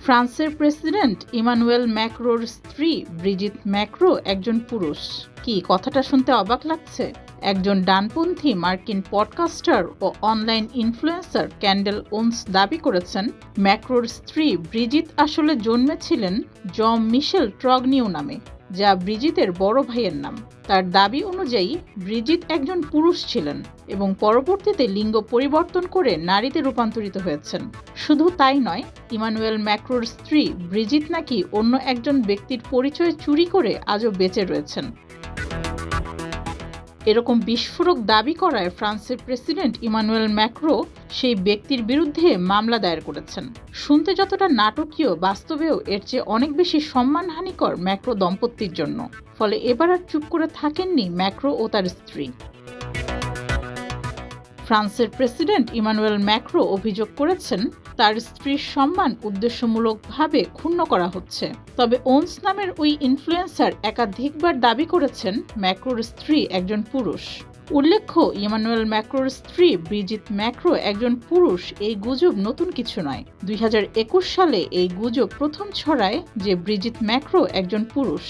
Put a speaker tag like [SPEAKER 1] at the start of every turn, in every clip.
[SPEAKER 1] ফ্রান্সের president Emmanuel ম্যাক্রোর স্ত্রী Brigitte macro একজন পুরুষ। কি কথাটা শুনতে অবাক লাগছে? একজন ডানপন্থী মার্কিন পডকাস্টার ও অনলাইন ইনফ্লুয়েন্সার ক্যান্ডেল ওন্স দাবি করেছেন ম্যাক্রোর স্ত্রী ব্রিজিত আসলে জন্মেছিলেন জম মিশেল ট্রগনিউ নামে, যা ব্রিজিতের বড় ভাইয়ের নাম। তার দাবি অনুযায়ী ব্রিজিত একজন পুরুষ ছিলেন এবং পরবর্তীতে লিঙ্গ পরিবর্তন করে নারীতে রূপান্তরিত হয়েছেন। শুধু তাই নয়, ইমানুয়েল ম্যাক্রোর স্ত্রী ব্রিজিত নাকি অন্য একজন ব্যক্তির পরিচয় চুরি করে আজও বেঁচে রয়েছেন। এরকম বিস্ফোরক দাবি করায় ফ্রান্সের প্রেসিডেন্ট ইমানুয়েল ম্যাক্রো সেই ব্যক্তির বিরুদ্ধে মামলা দায়ের করেছেন। শুনতে যতটা নাটকীয়, বাস্তবেও এর চেয়ে অনেক বেশি সম্মানহানিকর ম্যাক্রো দম্পতির জন্য। ফলে এবার আর চুপ করে থাকেননি ম্যাক্রো ও তার স্ত্রী। ফ্রান্সের প্রেসিডেন্ট ইমানুয়েল ম্যাক্রো অভিযোগ করেছেন তার স্ত্রীর সম্মান উদ্দেশ্যমূলকভাবে ক্ষুণ্ণ করা হচ্ছে। তবে ওন্স নামের ওই ইনফ্লুয়েন্সার একাধিকবার দাবি করেছেন ম্যাক্রোর স্ত্রী একজন পুরুষ। উল্লেখ্য, ইমানুয়েল ম্যাক্রোর স্ত্রী ব্রিজিত ম্যাক্রো একজন পুরুষ এই গুজব নতুন কিছু নয়। 2021 সালে এই গুজব প্রথম ছড়ায় যে ব্রিজিত ম্যাক্রো একজন পুরুষ।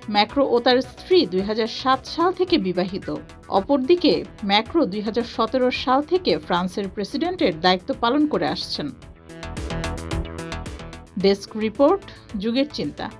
[SPEAKER 1] ম্যাক্রো ও তার স্ত্রী 2007 সাল থেকে বিবাহিত। অপরদিকে ম্যাক্রো 2017 সাল থেকে ফ্রান্সের প্রেসিডেন্টের দায়িত্ব পালন করে আসছেন। ডেস্ক রিপোর্ট, যুগের চিন্তা।